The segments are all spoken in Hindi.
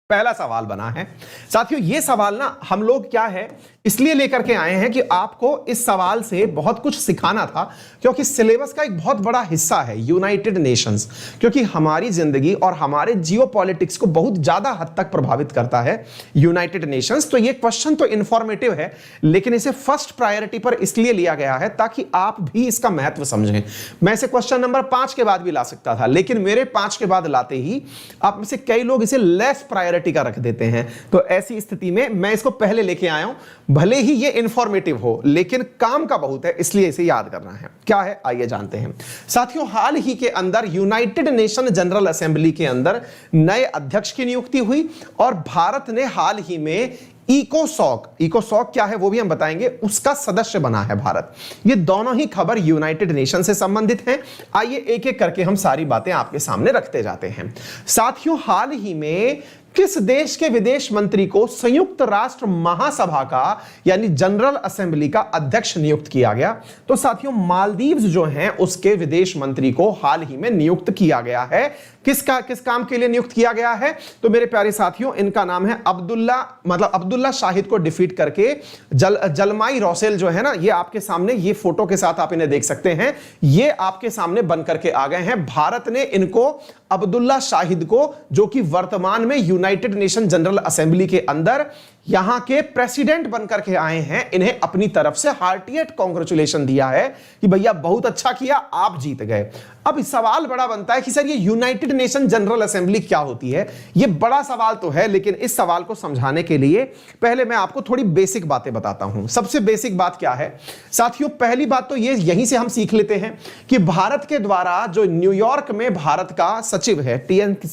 पहला सवाल बना है साथियों। ये सवाल ना हम लोग क्या है इसलिए लेकर के आए हैं कि आपको इस सवाल से बहुत कुछ सिखाना था, क्योंकि सिलेबस का एक बहुत बड़ा हिस्सा है यूनाइटेड नेशंस, क्योंकि हमारी जिंदगी और हमारे जियोपॉलिटिक्स को बहुत ज्यादा हद तक प्रभावित करता है यूनाइटेड नेशंस। तो ये क्वेश्चन तो इंफॉर्मेटिव है, लेकिन इसे फर्स्ट प्रायोरिटी पर इसलिए लिया गया है ताकि आप भी इसका महत्व समझें। मैं इसे क्वेश्चन नंबर 5 के बाद भी ला सकता था, लेकिन मेरे 5 के बाद लाते ही आप में से कई लोग इसे लेस प्रायोरिटी का रख देते हैं। तो ऐसी स्थिति में मैं इसको पहले लेके आया हूं, भले ही ये इंफॉर्मेटिव हो लेकिन काम का बहुत है, इसलिए इसे याद करना है। क्या है आइए जानते हैं साथियों। हाल ही के अंदर यूनाइटेड नेशन जनरल असेंबली के अंदर नए अध्यक्ष की नियुक्ति हुई और भारत ने हाल ही में इकोसॉक क्या है वो भी हम बताएंगे, उसका सदस्य बना है भारत। ये दोनों ही खबर यूनाइटेड नेशन से संबंधित हैं। आइए एक एक करके हम सारी बातें आपके सामने रखते जाते हैं साथियों। हाल ही में किस देश के विदेश मंत्री को संयुक्त राष्ट्र महासभा का यानी जनरल असेंबली का अध्यक्ष नियुक्त किया गया? तो साथियों मालदीव्स जो हैं उसके विदेश मंत्री को हाल ही में नियुक्त किया गया है। किस काम के लिए नियुक्त किया गया है? तो मेरे प्यारे साथियों इनका नाम है अब्दुल्ला शाहिद को डिफीट करके जलमाई रोसेल जो है ना, ये आपके सामने ये फोटो के साथ आप इन्हें देख सकते हैं, ये आपके सामने बन करके आ गए हैं। भारत ने इनको अब्दुल्ला शाहिद को, जो कि वर्तमान में यूनाइटेड नेशन जनरल असेंबली के अंदर यहां के प्रेसिडेंट बनकर के आए हैं, इन्हें अपनी तरफ से हार्टिएट कांग्रेचुलेशन दिया है कि भैया बहुत अच्छा किया, आप जीत गए। अब सवाल बड़ा बनता है कि सर ये यूनाइटेड नेशन जनरल असेंबली क्या होती है? ये बड़ा सवाल तो है, लेकिन इस सवाल को समझाने के लिए पहले मैं आपको थोड़ी बेसिक बातें बताता हूं। सबसे बेसिक बात क्या है साथियों? पहली बात तो ये यहीं से हम सीख लेते हैं कि भारत के द्वारा जो न्यूयॉर्क में भारत का सचिव है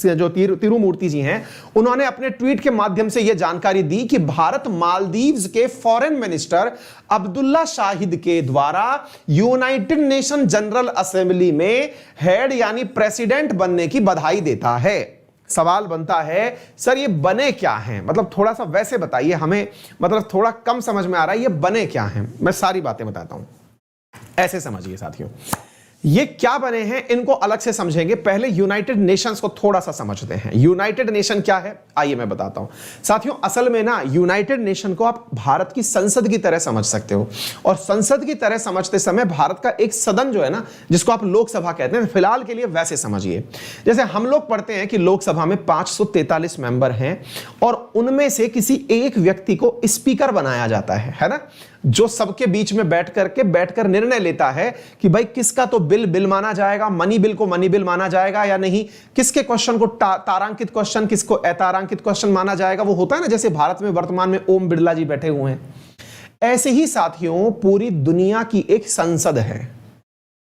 जो तिरुमूर्ति जी हैं, उन्होंने अपने ट्वीट के माध्यम से यह जानकारी दी कि भारत मालदीव्स के फॉरेन मिनिस्टर अब्दुल्ला शाहिद के द्वारा यूनाइटेड नेशन जनरल असेंबली में हेड यानी प्रेसिडेंट बनने की बधाई देता है। सवाल बनता है सर ये बने क्या हैं? मतलब थोड़ा सा वैसे बताइए हमें, मतलब थोड़ा कम समझ में आ रहा है, ये बने क्या हैं? मैं सारी बातें बताता हूं, ऐसे समझिए साथियों। ये क्या बने हैं इनको अलग से समझेंगे, पहले यूनाइटेड नेशंस को थोड़ा सा समझते हैं। यूनाइटेड नेशन क्या है आइए मैं बताता हूं साथियों। असल में ना यूनाइटेड नेशन को आप भारत की संसद की तरह समझ सकते हो, और संसद की तरह समझते समय भारत का एक सदन जो है ना, जिसको आप लोकसभा कहते हैं, फिलहाल के लिए वैसे समझिए। जैसे हम लोग पढ़ते हैं कि लोकसभा में 543 मेंबर हैं और उनमें से किसी एक व्यक्ति को स्पीकर बनाया जाता है ना, जो सबके बीच में बैठकर निर्णय लेता है कि भाई किसका तो बिल माना जाएगा, मनी बिल को मनी बिल माना जाएगा या नहीं, किसके क्वेश्चन को तारांकित क्वेश्चन, किसको अतारांकित क्वेश्चन माना जाएगा। वो होता है ना, जैसे भारत में वर्तमान में ओम बिरला जी बैठे हुए हैं, ऐसे ही साथियों पूरी दुनिया की एक संसद है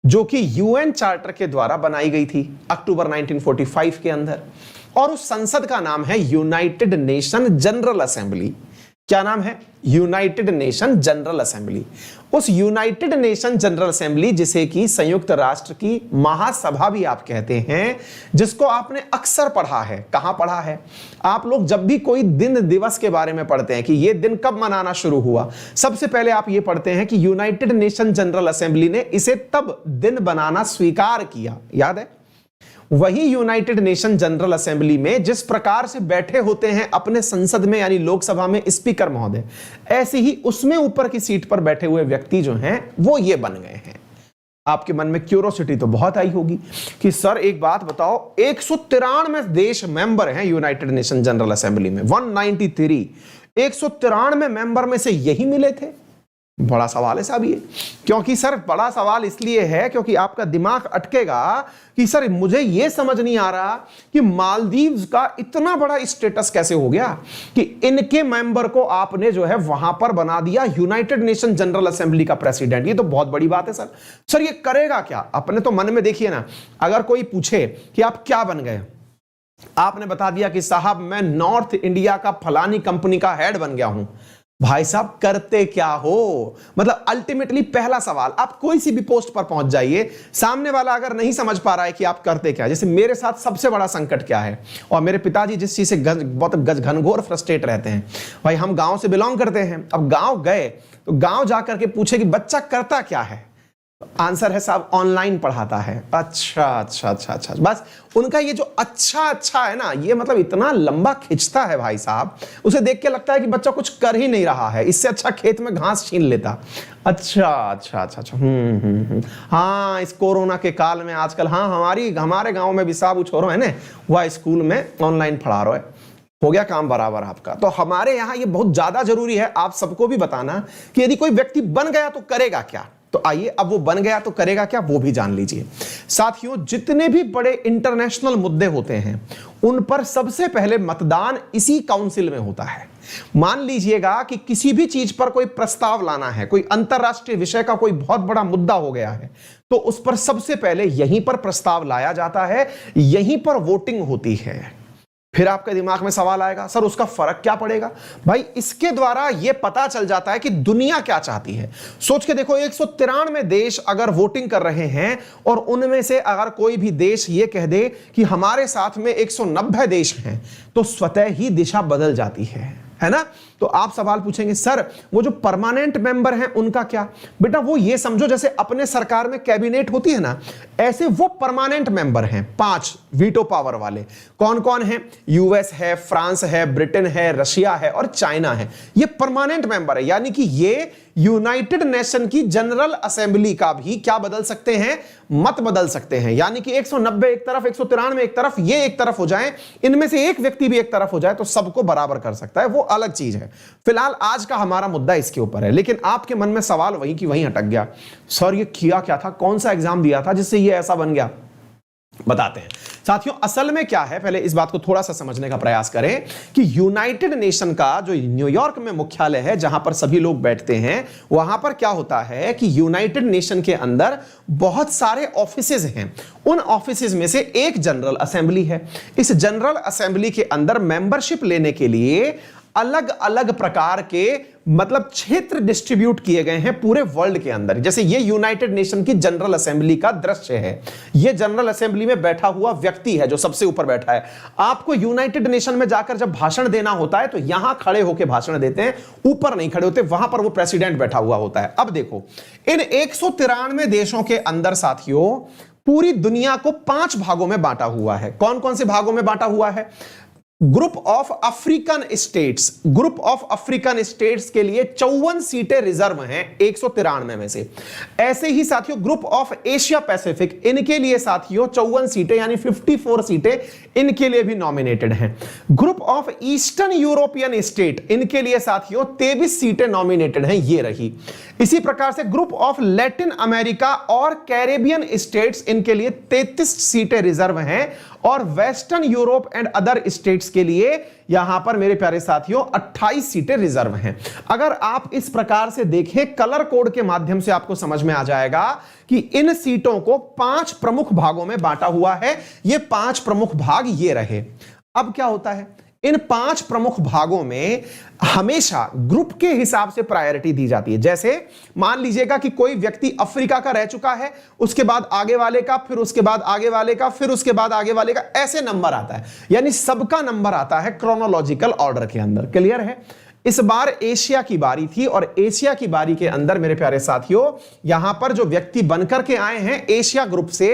जो कि यूएन चार्टर के द्वारा बनाई गई थी अक्टूबर 1945 के अंदर, और उस संसद का नाम है यूनाइटेड नेशन जनरल असेंबली। क्या नाम है? United nation general assembly. उस यूनाइटेड नेशन जनरल असेंबली, जिसे कि संयुक्त राष्ट्र की महासभा भी आप कहते हैं, जिसको आपने अक्सर पढ़ा है। कहां पढ़ा है आप लोग? जब भी कोई दिन दिवस के बारे में पढ़ते हैं कि यह दिन कब मनाना शुरू हुआ, सबसे पहले आप यह पढ़ते हैं कि यूनाइटेड नेशन जनरल असेंबली ने इसे तब दिन बनाना स्वीकार किया। याद है? वही यूनाइटेड नेशन जनरल असेंबली में जिस प्रकार से बैठे होते हैं अपने संसद में यानी लोकसभा में स्पीकर महोदय, ऐसे ही उसमें ऊपर की सीट पर बैठे हुए व्यक्ति जो हैं वो ये बन गए हैं। आपके मन में क्यूरोसिटी तो बहुत आई होगी कि सर एक बात बताओ, 193 देश मेंबर हैं यूनाइटेड नेशन जनरल असेंबली में, 193, 193 मेंबर में से यही मिले थे। बड़ा सवाल है साहब ये, क्योंकि सर बड़ा सवाल इसलिए है क्योंकि आपका दिमाग अटकेगा कि सर मुझे यह समझ नहीं आ रहा कि मालदीव्स का इतना बड़ा स्टेटस कैसे हो गया कि इनके मेंबर को आपने जो है वहां पर बना दिया यूनाइटेड नेशन जनरल असेंबली का प्रेसिडेंट। ये तो बहुत बड़ी बात है सर ये करेगा क्या? अपने तो मन में देखिए ना, अगर कोई पूछे कि आप क्या बन गए, आपने बता दिया कि साहब मैं नॉर्थ इंडिया का फलानी कंपनी का हेड बन गया हूं। भाई साहब करते क्या हो? मतलब अल्टीमेटली पहला सवाल, आप कोई सी भी पोस्ट पर पहुंच जाइए, सामने वाला अगर नहीं समझ पा रहा है कि आप करते क्या, जैसे मेरे साथ सबसे बड़ा संकट क्या है, और मेरे पिताजी जिस चीज से बहुत घनघोर फ्रस्ट्रेट रहते हैं, भाई हम गांव से बिलोंग करते हैं। अब गांव गए तो गांव जाकर के पूछे कि बच्चा करता क्या है, आंसर है साहब ऑनलाइन पढ़ाता है। अच्छा अच्छा अच्छा अच्छा, बस उनका ये जो अच्छा अच्छा है ना, ये मतलब इतना लंबा खिंचता है भाई साहब, उसे देख के लगता है कि बच्चा कुछ कर ही नहीं रहा है, इससे अच्छा खेत में घास छीन लेता। अच्छा अच्छा अच्छा अच्छा, हाँ इस कोरोना के काल में आजकल, हाँ हमारे गांव में भी साहब छोरो है ना, वह स्कूल में ऑनलाइन पढ़ा रहा है, हो गया काम बराबर आपका। तो हमारे यहां ये बहुत ज्यादा जरूरी है आप सबको भी बताना कि यदि कोई व्यक्ति बन गया तो करेगा क्या। तो आइए अब वो बन गया तो करेगा क्या वो भी जान लीजिए। साथियों, जितने भी बड़े इंटरनेशनल मुद्दे होते हैं उन पर सबसे पहले मतदान इसी काउंसिल में होता है। मान लीजिएगा कि किसी भी चीज पर कोई प्रस्ताव लाना है, कोई अंतरराष्ट्रीय विषय का कोई बहुत बड़ा मुद्दा हो गया है, तो उस पर सबसे पहले यहीं पर प्रस्ताव लाया जाता है, यहीं पर वोटिंग होती है। फिर आपके दिमाग में सवाल आएगा, सर उसका फर्क क्या पड़ेगा? भाई इसके द्वारा यह पता चल जाता है कि दुनिया क्या चाहती है। सोच के देखो, 193 देश अगर वोटिंग कर रहे हैं और उनमें से अगर कोई भी देश यह कह दे कि हमारे साथ में 190 देश हैं, तो स्वतः ही दिशा बदल जाती है ना। तो आप सवाल पूछेंगे, सर वो जो परमानेंट मेंबर हैं उनका क्या? बेटा वो ये समझो जैसे अपने सरकार में कैबिनेट होती है ना, ऐसे वो परमानेंट मेंबर हैं 5 वीटो पावर वाले। कौन कौन है? यूएस है, फ्रांस है, ब्रिटेन है, रशिया है और चाइना है। ये परमानेंट मेंबर है, यानी कि ये यूनाइटेड नेशन की जनरल असेंबली का भी क्या बदल सकते हैं? मत बदल सकते हैं। यानी कि 190 एक तरफ, 193 एक तरफ, ये एक तरफ हो जाए, इनमें से एक व्यक्ति भी एक तरफ हो जाए तो सबको बराबर कर सकता है, वो अलग चीज है। फिलहाल आज का हमारा मुद्दा इसके ऊपर है, लेकिन आपके मन में सवाल वहीं की वहीं अटक गया, सर ये किया क्या था, कौन सा एग्जाम दिया था जिससे ये ऐसा बन गया? बताते हैं साथियों, असल में क्या है, पहले इस बात को थोड़ा सा समझने का प्रयास करें कि यूनाइटेड नेशन का जो न्यूयॉर्क में मुख्यालय है, जहां पर सभी लोग बैठते हैं, वहां पर क्या होता है कि यूनाइटेड नेशन के अंदर बहुत सारे ऑफिसेज हैं। उन ऑफिसेज में से एक जनरल असेंबली है। इस जनरल असेंबली के अंदर मेंबरशिप लेने के लिए अलग अलग प्रकार के मतलब क्षेत्र डिस्ट्रीब्यूट किए गए हैं पूरे वर्ल्ड के अंदर। जैसे ये यूनाइटेड नेशन की जनरल असेंबली का दृश्य है। ये जनरल असेंबली में बैठा हुआ व्यक्ति है जो सबसे ऊपर बैठा है। आपको यूनाइटेड नेशन में जाकर जब भाषण देना होता है तो यहां खड़े होकर भाषण देते हैं, ऊपर नहीं खड़े होते, वहां पर वो प्रेसिडेंट बैठा हुआ होता है। अब देखो, इन 193 देशों के अंदर साथियों पूरी दुनिया को 5 भागों में बांटा हुआ है। कौन कौन से भागों में बांटा हुआ है? Group of African states, group of African states के लिए 54 सीटें रिजर्व हैं 193 में से। ऐसे ही साथियों ग्रुप ऑफ एशिया पैसिफिक, इनके लिए साथियों 54 सीटें यानी 54 सीटें इनके लिए भी नॉमिनेटेड हैं। Group of eastern European state, इनके लिए साथियों 23 सीटें नॉमिनेटेड हैं, ये रही। इसी प्रकार से ग्रुप ऑफ लैटिन अमेरिका और कैरेबियन स्टेट्स, इनके लिए 33 सीटें रिजर्व हैं। और western Europe and other states के लिए यहां पर मेरे प्यारे साथियों 28 सीटें रिजर्व हैं। अगर आप इस प्रकार से देखें कलर कोड के माध्यम से आपको समझ में आ जाएगा कि इन सीटों को 5 प्रमुख भागों में बांटा हुआ है। ये 5 प्रमुख भाग ये रहे। अब क्या होता है, इन 5 प्रमुख भागों में हमेशा ग्रुप के हिसाब से प्रायोरिटी दी जाती है। जैसे मान लीजिएगा कि कोई व्यक्ति अफ्रीका का रह चुका है, उसके बाद आगे वाले का, फिर उसके बाद आगे वाले का, फिर उसके बाद आगे वाले का, ऐसे नंबर आता है। यानी सबका नंबर आता है क्रोनोलॉजिकल ऑर्डर के अंदर। क्लियर है? इस बार एशिया की बारी थी और एशिया की बारी के अंदर मेरे प्यारे साथियों यहां पर जो व्यक्ति बनकर के आए हैं एशिया ग्रुप से,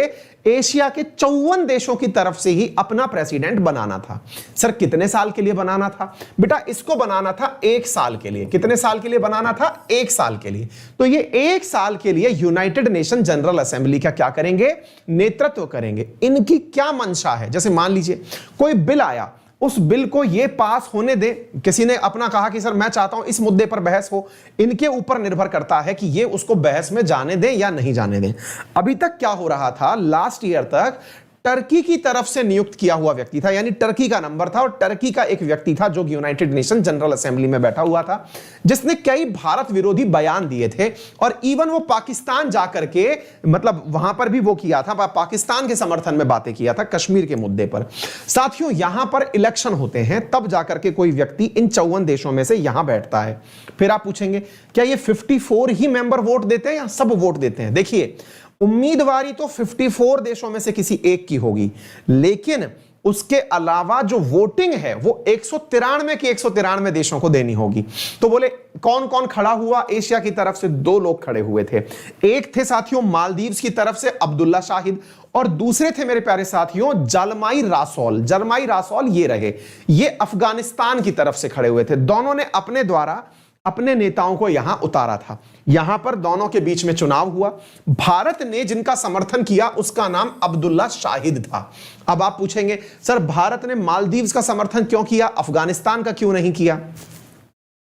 एशिया के 54 देशों की तरफ से ही अपना प्रेसिडेंट बनाना था। सर कितने साल के लिए बनाना था? बेटा इसको बनाना था 1 साल के लिए। कितने साल के लिए बनाना था? 1 साल के लिए। तो ये 1 साल के लिए यूनाइटेड नेशन जनरल असेंबली का क्या करेंगे? नेतृत्व करेंगे। इनकी क्या मंशा है? जैसे मान लीजिए कोई बिल आया, उस बिल को ये पास होने दे। किसी ने अपना कहा कि सर मैं चाहता हूं इस मुद्दे पर बहस हो, इनके ऊपर निर्भर करता है कि ये उसको बहस में जाने दें या नहीं जाने दें। अभी तक क्या हो रहा था, लास्ट ईयर तक टर्की की तरफ से नियुक्त किया हुआ व्यक्ति था, यानी टर्की का नंबर था और टर्की का एक व्यक्ति था जो यूनाइटेड नेशन जनरल असेंबली में बैठा हुआ था, जिसने कई भारत विरोधी बयान दिए थे और इवन वो पाकिस्तान जाकर के मतलब वहां पर भी वो किया था, पाकिस्तान के समर्थन में बातें किया था कश्मीर के मुद्दे पर। साथियों यहां पर इलेक्शन होते हैं, तब जाकर के कोई व्यक्ति इन 54 देशों में से यहां बैठता है। फिर आप पूछेंगे क्या ये 54 ही मेंबर वोट देते हैं या सब वोट देते हैं? देखिए उम्मीदवारी तो 54 देशों में से किसी एक की होगी, लेकिन उसके अलावा जो वोटिंग है वो 193 के 193 देशों को देनी होगी। तो बोले कौन कौन खड़ा हुआ? एशिया की तरफ से 2 लोग खड़े हुए थे। एक थे साथियों मालदीव्स की तरफ से अब्दुल्ला शाहिद, और दूसरे थे मेरे प्यारे साथियों जलमाई रासौल। जलमाई रासौल ये रहे, ये अफगानिस्तान की तरफ से खड़े हुए थे। दोनों ने अपने द्वारा अपने नेताओं को यहां उतारा था। यहां पर दोनों के बीच में चुनाव हुआ। भारत ने जिनका समर्थन किया उसका नाम अब्दुल्ला शाहिद था। अब आप पूछेंगे सर भारत ने मालदीव्स का समर्थन क्यों किया, अफगानिस्तान का क्यों नहीं किया?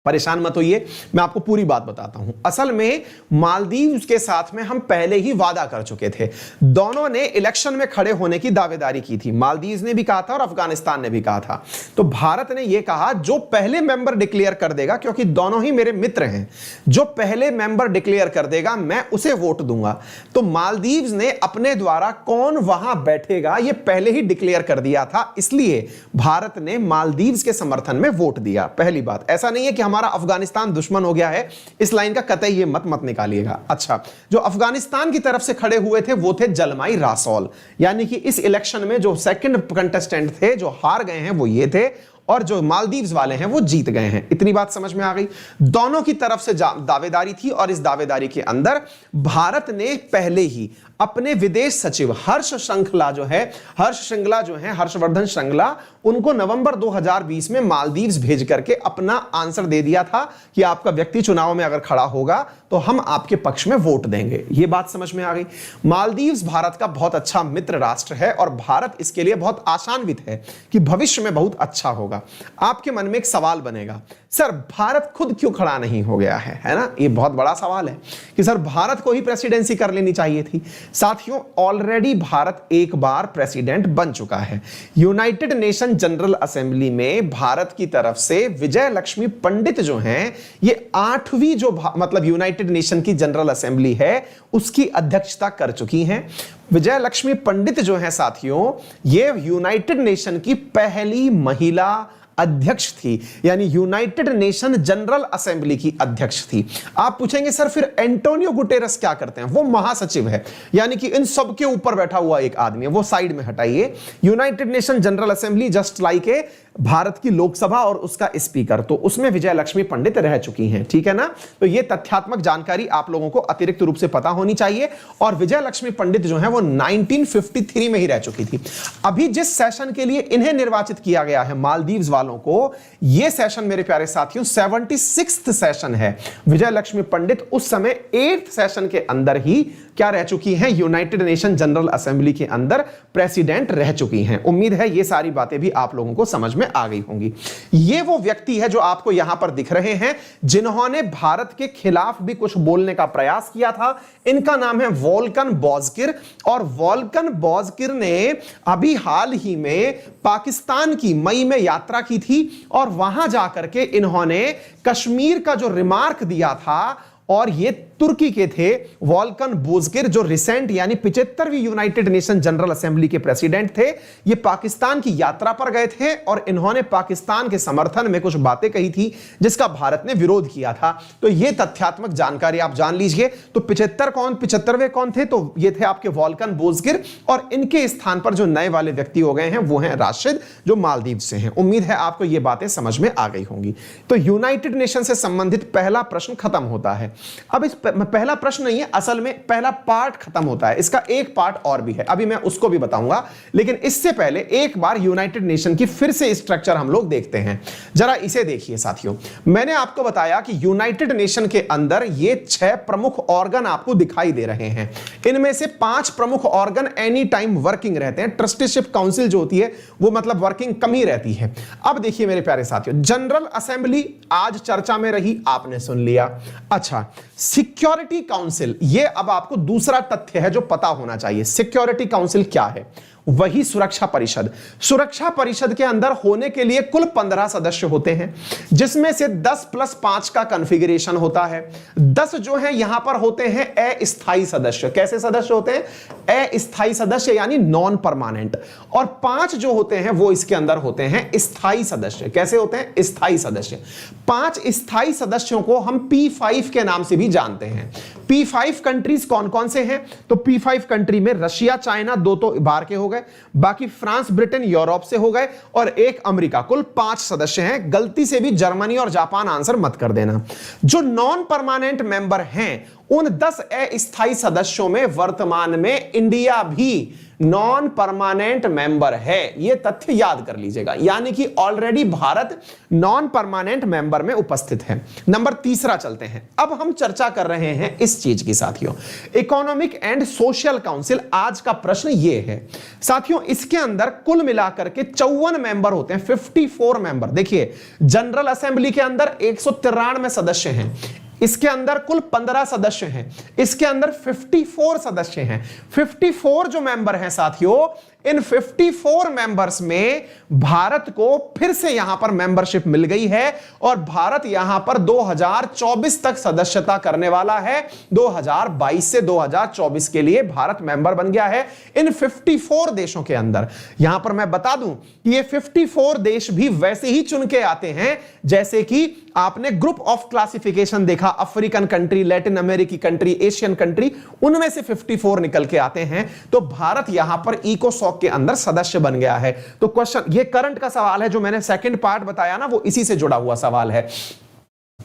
परेशान मत होइए, मैं आपको पूरी बात बताता हूं। असल में मालदीव्स के साथ में हम पहले ही वादा कर चुके थे। दोनों ने इलेक्शन में खड़े होने की दावेदारी की थी। मालदीव्स ने भी कहा था और अफगानिस्तान ने भी कहा था। तो भारत ने यह कहा जो पहले मेंबर डिक्लेयर कर देगा, क्योंकि दोनों ही मेरे मित्र हैं, जो पहले मेंबर डिक्लेयर कर देगा मैं उसे वोट दूंगा। तो मालदीव्स ने अपने द्वारा कौन वहां बैठेगा यह पहले ही डिक्लेयर कर दिया था, इसलिए भारत ने मालदीव्स के समर्थन में वोट दिया। पहली बात, ऐसा नहीं है कि हमारा अफगानिस्तान दुश्मन हो गया है, इस लाइन का कतई ये मत निकालिएगा। अच्छा, जो अफगानिस्तान की तरफ से खड़े हुए थे वो थे जलमाई रासौल, यानी कि इस इलेक्शन में जो सेकंड कंटेस्टेंट थे, जो हार गए हैं वो ये थे, और जो मालदीव्स वाले हैं वो जीत गए हैं। इतनी बात समझ में आ गई। दोनों की तरफ से दावेदारी थी, और इस दावेदारी के अंदर भारत ने पहले ही अपने विदेश सचिव हर्षवर्धन श्रृंगला, उनको नवंबर 2020 में मालदीव्स भेज करके अपना आंसर दे दिया था कि आपका व्यक्ति चुनाव में अगर खड़ा होगा तो हम आपके पक्ष में वोट देंगे। यह बात समझ में आ गई। मालदीव्स भारत का बहुत अच्छा मित्र राष्ट्र है, और भारत इसके लिए बहुत आशान्वित है कि भविष्य में बहुत अच्छा होगा। आपके मन में एक सवाल बनेगा, सर भारत खुद क्यों खड़ा नहीं हो गया है ना? ये बहुत बड़ा सवाल है कि सर भारत को ही प्रेसिडेंसी कर लेनी चाहिए थी। साथियों, ऑलरेडी भारत एक बार प्रेसिडेंट बन चुका है। यूनाइटेड नेशन जनरल असेंबली में भारत की तरफ से विजय लक्ष्मी पंडित जो हैं, ये 8वीं जो मतलब यूनाइटेड नेशन की जनरल असेंबली है उसकी अध्यक्षता कर चुकी हैं। विजय लक्ष्मी पंडित जो है साथियों, ये यूनाइटेड नेशन की पहली महिला अध्यक्ष थी, यानी यूनाइटेड नेशन जनरल असेंबली की अध्यक्ष थी। आप पूछेंगे सर फिर एंटोनियो गुटेरस क्या करते हैं? वो महासचिव है, यानी कि इन सब के ऊपर बैठा हुआ एक आदमी है। वो साइड में हटाइए। United nation general assembly just like a Bharat की लोकसभा और उसका स्पीकर, तो उसमें विजय लक्ष्मी पंडित रह चुकी हैं। ठीक है ना? तो ये तथ्यात्मक जानकारी आप लोगों को अतिरिक्त रूप से पता होनी चाहिए। और विजय लक्ष्मी पंडित जो है वो 1953 में ही रह चुकी थी। अभी जिस सेशन के लिए इन्हें निर्वाचित किया गया है मालदीव्स वालों को, यह सेशन मेरे प्यारे साथियों 76वां सेशन है। विजय लक्ष्मी पंडित उस समय 8th सेशन के अंदर ही क्या रह चुकी हैं? यूनाइटेड नेशन जनरल असेंबली के अंदर प्रेसिडेंट रह चुकी हैं। उम्मीद है ये सारी बातें भी आप लोगों को समझ में आ गई होंगी। ये वो व्यक्ति है जो आपको यहां पर दिख रहे हैं, जिन्होंने भारत के खिलाफ भी कुछ बोलने का प्रयास किया था। इनका नाम है वोल्कन बोजकिर, और वोल्कन बोजकिर ने अभी हाल ही में पाकिस्तान की मई में यात्रा की थी, और वहां जाकर के इन्होंने कश्मीर का जो रिमार्क दिया था, और ये तुर्की के थे वोल्कन बोजकिर, जो रिसेंट यानी 75वीं यूनाइटेड नेशन जनरल असेंबली के प्रेसिडेंट थे। ये पाकिस्तान की यात्रा पर गए थे, और इन्होंने पाकिस्तान के समर्थन में कुछ बातें कही थी जिसका भारत ने विरोध किया था। तो ये तथ्यात्मक जानकारी आप जान लीजिए। तो 75वें कौन थे? तो ये थे आपके वोल्कन बोजकिर, और इनके स्थान पर जो नए वाले व्यक्ति हो गए हैं वो हैं राशिद, जो मालदीव से हैं। उम्मीद है आपको ये बातें समझ में आ गई होंगी। तो यूनाइटेड नेशन से संबंधित पहला प्रश्न खत्म होता है। अब इस पहला प्रश्न नहीं है, असल में पहला पार्ट खत्म होता है। इसका एक पार्ट और भी है, अभी मैं उसको भी बताऊंगा, लेकिन इससे पहले एक बार यूनाइटेड नेशन की फिर से स्ट्रक्चर हम लोग देखते हैं। जरा इसे देखिए साथियों। मैंने आपको बताया कि यूनाइटेड नेशन के अंदर ये 6 प्रमुख ऑर्गन आपको दिखाई दे रहे हैं। इनमें से 5 प्रमुख ऑर्गन एनी टाइम वर्किंग रहते हैं। ट्रस्टीशिप काउंसिल जो होती है वो मतलब वर्किंग कम ही रहती है। अब देखिए मेरे प्यारे साथियों, जनरल असेंबली आज चर्चा में रही, आपने सुन लिया। अच्छा, सिक्योरिटी काउंसिल, ये अब आपको दूसरा तथ्य है जो पता होना चाहिए। सिक्योरिटी काउंसिल क्या है? वही सुरक्षा परिषद। सुरक्षा परिषद के अंदर होने के लिए कुल 15 सदस्य होते हैं, जिसमें से 10+5 का कॉन्फ़िगरेशन होता है। 10 जो है यहां पर होते हैं अस्थायी सदस्य। कैसे सदस्य होते हैं? अस्थायी सदस्य यानी नॉन परमानेंट। और 5 जो होते हैं वो इसके अंदर होते हैं स्थायी सदस्य। कैसे होते हैं? स्थायी सदस्य। 5 स्थायी सदस्यों को हम P5 के नाम से भी जानते हैं। P5 कंट्रीज कौन कौन से हैं? तो P5 कंट्री में रशिया, चाइना, दो तो बाहर के हो गए, बाकी फ्रांस, ब्रिटेन, यूरोप से हो गए और एक अमेरिका। कुल 5 सदस्य हैं। गलती से भी जर्मनी और जापान आंसर मत कर देना। जो नॉन परमानेंट मेंबर हैं उन 10 अस्थायी सदस्यों में वर्तमान में इंडिया भी नॉन परमानेंट मेंबर है। यह तथ्य याद कर लीजिएगा, यानी कि already Bharat non permanent member में उपस्थित है। नंबर 3 चलते हैं। अब हम चर्चा कर रहे हैं इस चीज की साथियों, इकोनॉमिक एंड सोशल काउंसिल। आज का प्रश्न यह है साथियों, इसके अंदर कुल मिलाकर के 54 मेंबर होते हैं, 54 मेंबर। देखिए, जनरल असेंबली के अंदर 193 सदस्य हैं, इसके अंदर कुल 15 सदस्य हैं, इसके अंदर 54 सदस्य हैं। 54 जो मेंबर हैं साथियों, इन 54 मेंबर्स में भारत को फिर से यहां पर मेंबरशिप मिल गई है और भारत यहां पर 2024 तक सदस्यता करने वाला है। 2022 से 2024 के लिए भारत मेंबर बन गया है इन 54 देशों के अंदर। यहां पर मैं बता दूं कि ये 54 देश भी वैसे ही चुन के आते हैं जैसे कि आपने ग्रुप ऑफ क्लासिफिकेशन देखा, अफ्रीकन कंट्री, लैटिन अमेरिकी कंट्री, एशियन कंट्री, उनमें से 54 निकल के आते हैं। तो भारत यहां पर इकोसॉक के अंदर सदस्य बन गया है। तो क्वेश्चन, ये करंट का सवाल है, जो मैंने सेकंड पार्ट बताया ना, वो इसी से जुड़ा हुआ सवाल है।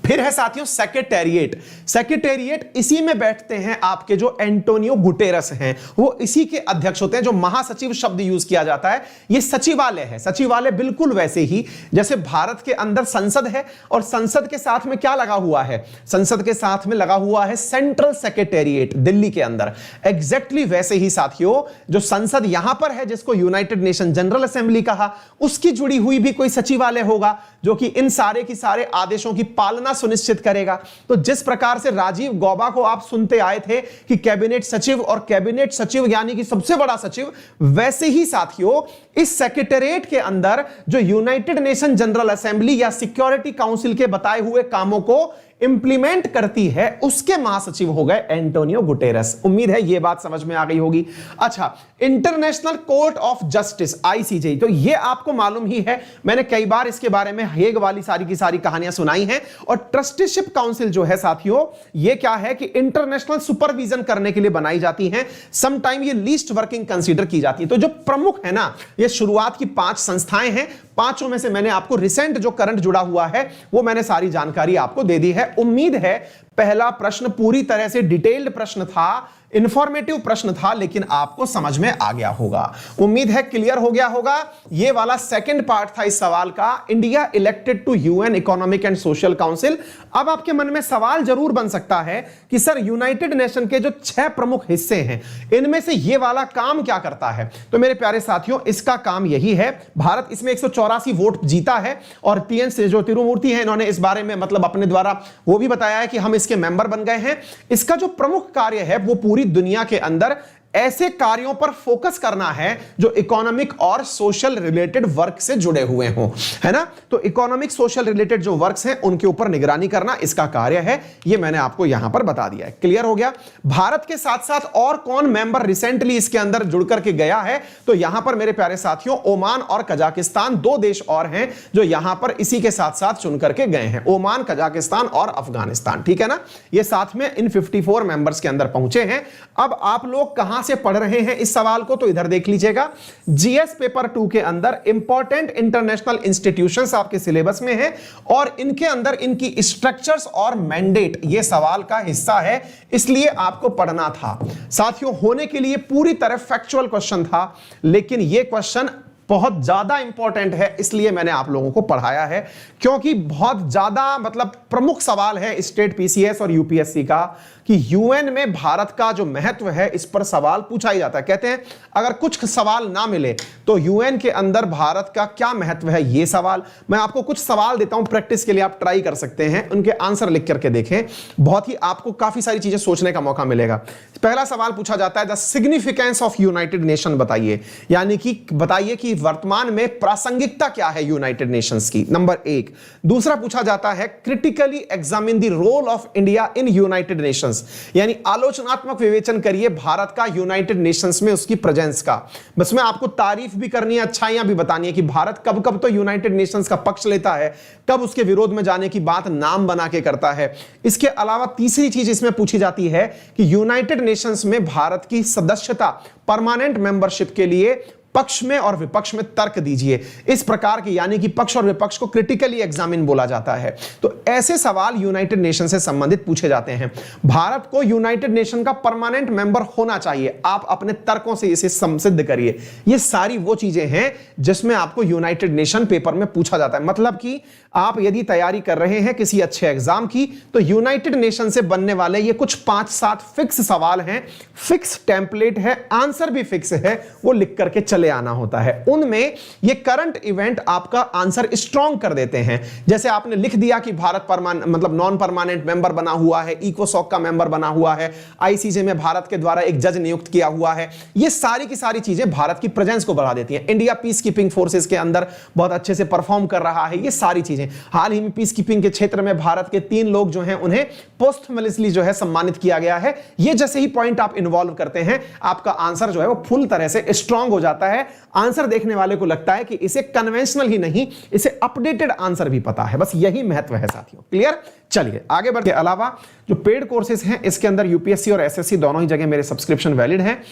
फिर है साथियों सेक्रेटेरिएट। सेक्रेटेरिएट, इसी में बैठते हैं आपके जो एंटोनियो गुटेरस हैं, वो इसी के अध्यक्ष होते हैं। जो महासचिव शब्द यूज किया जाता है, ये सचिवालय है। सचिवालय बिल्कुल वैसे ही जैसे भारत के अंदर संसद है, और संसद के साथ में क्या लगा हुआ है? संसद के साथ में लगा हुआ है सेंट्रल सेक्रेटेरिएट दिल्ली के अंदर। एग्जैक्टली वैसे ही साथियों, जो संसद यहां पर है, जिसको यूनाइटेड नेशन जनरल असेंबली कहा, उसकी जुड़ी हुई भी कोई सचिवालय होगा जो कि इन सारे की सारे आदेशों की पालना सुनिश्चित करेगा। तो जिस प्रकार से राजीव गौबा को आप सुनते आए थे कि कैबिनेट सचिव और कैबिनेट सचिव यानी कि सबसे बड़ा सचिव, वैसे ही साथियों इस सेक्रेटेरिएट के अंदर जो यूनाइटेड नेशन जनरल असेंबली या सिक्योरिटी काउंसिल के बताए हुए कामों को इंप्लीमेंट करती है, उसके महासचिव हो गए एंटोनियो गुटेरस। उम्मीद है यह बात समझ में आ गई होगी। अच्छा, international court of justice ICJ, तो यह आपको मालूम ही है, मैंने कई बार इसके बारे में हेग वाली सारी की सारी कहानियां सुनाई हैं। और ट्रस्टीशिप काउंसिल जो है साथियों, यह क्या है कि इंटरनेशनल सुपरविजन करने के लिए बनाई जाती है। समटाइम ये लीस्ट वर्किंग कंसीडर की जाती है। तो जो प्रमुख है ना, ये शुरुआत की 5 संस्थाएं हैं, 5 में से मैंने आपको रिसेंट जो करंट जुड़ा हुआ है वो मैंने सारी जानकारी आपको दे दी है। उम्मीद है पहला प्रश्न पूरी तरह से डिटेल्ड प्रश्न था, इंफॉर्मेटिव प्रश्न था, लेकिन आपको समझ में आ गया होगा। उम्मीद है क्लियर हो गया होगा। यह वाला सेकंड पार्ट था इस सवाल का, India elected to UN economic and social council. अब आपके मन में सवाल जरूर बन सकता है कि सर यूनाइटेड नेशन के जो 6 प्रमुख हिस्से हैं, इनमें से यह वाला काम क्या करता है? तो मेरे प्यारे साथियों, इसका काम यही है, भारत इसमें 184 वोट जीता है और पीएन जो तिरुमूर्ति है, इन्होंने इस बारे में मतलब अपने द्वारा वो भी बताया है कि हम इसके मेंबर बन गए हैं। इसका जो प्रमुख कार्य है वो पूरी दुनिया के अंदर ऐसे कार्यों पर फोकस करना है जो इकोनॉमिक और सोशल रिलेटेड वर्क से जुड़े हुए हों, है ना। तो इकोनॉमिक सोशल रिलेटेड जो वर्क्स हैं उनके ऊपर निगरानी करना इसका कार्य है। ये मैंने आपको यहां पर बता दिया है। क्लियर हो गया? भारत के साथ साथ और कौन मेंबर रिसेंटली इसके अंदर जुड़ करके गया है? तो यहां पर मेरे प्यारे साथियों ओमान और कजाकिस्तान 2 देश और हैं जो यहां पर इसी के साथ साथ चुन करके गए हैं। ओमान, कजाकिस्तान और अफगानिस्तान, ठीक है ना। ये साथ में इन 54 मेंबर्स के अंदर पहुंचे हैं। अब आप लोग कहां से पढ़ रहे हैं इस सवाल को, तो इधर देख लीजिएगा। जीएस पेपर 2 के अंदर इंपॉर्टेंट इंटरनेशनल इंस्टीट्यूशंस आपके सिलेबस में है और इनके अंदर इनकी स्ट्रक्चर्स और मैंडेट ये सवाल का हिस्सा है, इसलिए आपको पढ़ना था। साथियों, होने के लिए पूरी तरह फैक्चुअल क्वेश्चन था, लेकिन यह क्वेश्चन बहुत ज्यादा इंपॉर्टेंट है, इसलिए मैंने आप लोगों को पढ़ाया है, क्योंकि बहुत ज्यादा मतलब प्रमुख सवाल है स्टेट पीसीएस और यूपीएससी का कि यूएन में भारत का जो महत्व है इस पर सवाल पूछा ही जाता है। कहते हैं अगर कुछ सवाल ना मिले तो यूएन के अंदर भारत का क्या महत्व है, ये सवाल। मैं आपको कुछ सवाल देता हूं प्रैक्टिस के लिए, आप ट्राई कर सकते हैं, उनके आंसर लिख करके देखें, बहुत ही आपको काफी सारी चीजें सोचने का मौका मिलेगा। पहला सवाल पूछा जाता है the significance of United nation बताइए, यानी कि बताइए कि वर्तमान में प्रासंगिकता क्या है यूनाइटेड नेशंस की, नंबर 1। दूसरा पूछा जाता है critically examine the role of India in United Nations, यानी आलोचनात्मक विवेचन करिए भारत का यूनाइटेड नेशंस में उसकी प्रेजेंस का। बस में आपको तारीफ भी करनी है, अच्छाइयां भी बतानी है कि भारत कब कब तो यूनाइटेड नेशंस का पक्ष लेता है, कब उसके विरोध में जाने की बात नाम बना के करता है। इसके अलावा तीसरी चीज इसमें पूछी जाती है कि यूनाइटेड नेशंस में भारत की सदस्यता परमानेंट मेंबरशिप के लिए पक्ष में और विपक्ष में तर्क दीजिए। इस प्रकार के यानी कि पक्ष और विपक्ष को क्रिटिकली एग्जामिन बोला जाता है। तो ऐसे सवाल यूनाइटेड नेशन से संबंधित पूछे जाते हैं। भारत को यूनाइटेड नेशन का परमानेंट मेंबर होना चाहिए, आप अपने तर्कों से इसे सिद्ध करिए। ये सारी वो चीजें हैं जिसमें आपको यूनाइटेड नेशन पेपर में पूछा जाता है। मतलब कि आप यदि तैयारी कर रहे हैं किसी अच्छे एग्जाम की, तो यूनाइटेड नेशन से बनने वाले ये कुछ 5-7 फिक्स सवाल हैं, फिक्स टेम्पलेट है, आंसर भी फिक्स है, वो लिख करके चले आना होता है। उनमें ये करंट इवेंट आपका आंसर स्ट्रॉन्ग कर देते हैं। जैसे आपने लिख दिया कि भारत मतलब नॉन परमानेंट मेंबर बना हुआ है, इकोसॉक का मेंबर बना हुआ है, आईसीजे में भारत के द्वारा एक जज नियुक्त किया हुआ है। ये सारी की सारी चीजें भारत की प्रेजेंस को बढ़ा देती हैं। इंडिया पीस कीपिंग फोर्सेस के अंदर बहुत अच्छे से परफॉर्म कर रहा है। ये सारी चीजें हाल ही में पीस कीपिंग के क्षेत्र में भारत के 3 लोग जो हैं उन्हें पोस्टमैलिसली जो है सम्मानित किया गया है। ये जैसे ही पॉइंट आप इन्वॉल्व करते हैं, आपका आंसर जो है वो फुल तरह से स्ट्रॉन्ग हो जाता है। आंसर देखने वाले को लगता है कि इसे कन्वेंशनल ही नहीं, इसे अपडेटेड आंसर भी पता है। बस यही महत्व है साथियों। क्लियर? चलिए आगे बढ़ते। के अलावा जो पेड कोर्सेज हैं, इसके अंदर यूपीएससी और एसएससी दोनों ही जगह मेरे सब्सक्रिप्शन वैलिड हैं।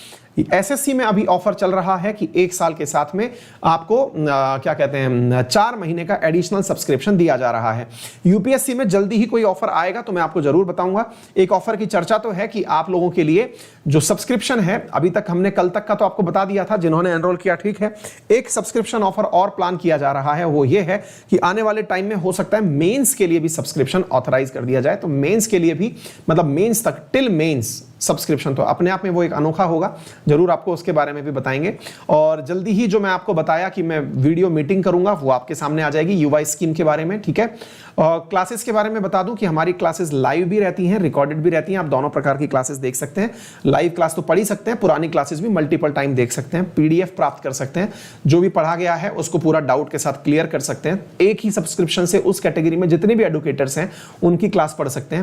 एसएससी में अभी ऑफर चल रहा है कि 1 साल के साथ में आपको क्या कहते हैं 4 महीने का एडिशनल सब्सक्रिप्शन दिया जा रहा है। यूपीएससी में जल्दी ही कोई ऑफर आएगा तो मैं आपको जरूर बताऊंगा। एक ऑफर की चर्चा तो है कि आप लोगों के लिए जो सब्सक्रिप्शन है, अभी तक हमने कल तक का तो आपको बता दिया था, जिन्होंने एनरोल किया ठीक है। एक सब्सक्रिप्शन ऑफर और प्लान किया जा रहा है, वो ये है कि आने वाले टाइम में हो सकता है मेंस के लिए भी सब्सक्रिप्शन ऑथराइज कर दिया जाए। तो मेंस के लिए भी, मतलब मेंस तक, टिल मेंस सब्सक्रिप्शन, तो अपने आप में वो एक अनोखा होगा। जरूर आपको उसके बारे में भी बताएंगे। और जल्दी ही जो मैं आपको बताया कि मैं वीडियो मीटिंग करूंगा, वो आपके सामने आ जाएगी यूवाई स्कीम के बारे में, ठीक है। और क्लासेस के बारे में बता दूं कि हमारी क्लासेस लाइव भी रहती हैं, रिकॉर्डेड भी रहती हैं। आप दोनों प्रकार की क्लासेस देख सकते हैं। लाइव क्लास तो पढ़ ही सकते हैं, पुरानी क्लासेस भी मल्टीपल टाइम देख सकते हैं, पीडीएफ प्राप्त कर सकते हैं, जो भी पढ़ा गया है उसको पूरा डाउट के साथ क्लियर कर सकते हैं। एक ही सब्सक्रिप्शन से उस कैटेगरी में जितने भी एडुकेटर्स हैं उनकी क्लास पढ़ सकते हैं।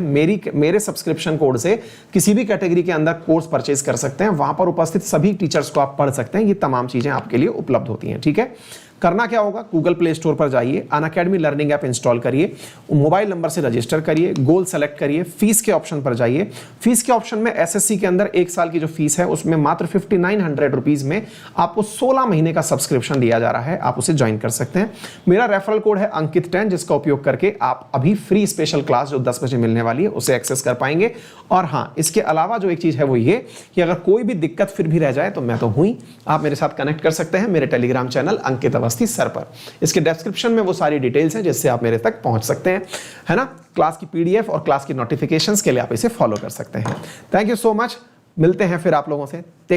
मेरे सब्सक्रिप्शन कोड से किसी भी कैटेगरी के अंदर कोर्स परचेज कर सकते हैं। वहां पर उपस्थित सभी टीचर्स को आप पढ़ सकते हैं। ये तमाम चीजें आपके लिए उपलब्ध होती हैं, ठीक है। करना क्या होगा, गूगल प्ले स्टोर पर जाइए, अनअकैडमी लर्निंग ऐप इंस्टॉल करिए, मोबाइल नंबर से रजिस्टर करिए, गोल सेलेक्ट करिए, फीस के ऑप्शन पर जाइए। फीस के ऑप्शन में एसएससी के अंदर 1 साल की जो फीस है उसमें मात्र 5900 रुपीज में आपको 16 महीने का सब्सक्रिप्शन दिया जा रहा है। आप उसे ज्वाइन कर सकते हैं। मेरा रेफरल कोड है अंकित 10, जिसका उपयोग करके आप अभी फ्री स्पेशल क्लास जो 10 बजे मिलने वाली है उसे एक्सेस कर पाएंगे। और हाँ, इसके अलावा जो एक चीज है वो ये कि अगर कोई भी दिक्कत फिर भी रह जाए तो मैं तो हूं ही, आप मेरे साथ कनेक्ट कर सकते हैं मेरे टेलीग्राम चैनल अंकित अवस्थी सर पर। इसके डिस्क्रिप्शन में वो सारी डिटेल्स हैं जिससे आप मेरे तक पहुंच सकते हैं, है ना। क्लास की पीडीएफ और क्लास की नोटिफिकेशंस के लिए आप इसे फॉलो कर सकते हैं। Thank you so much. मिलते हैं फिर आप लोगों से।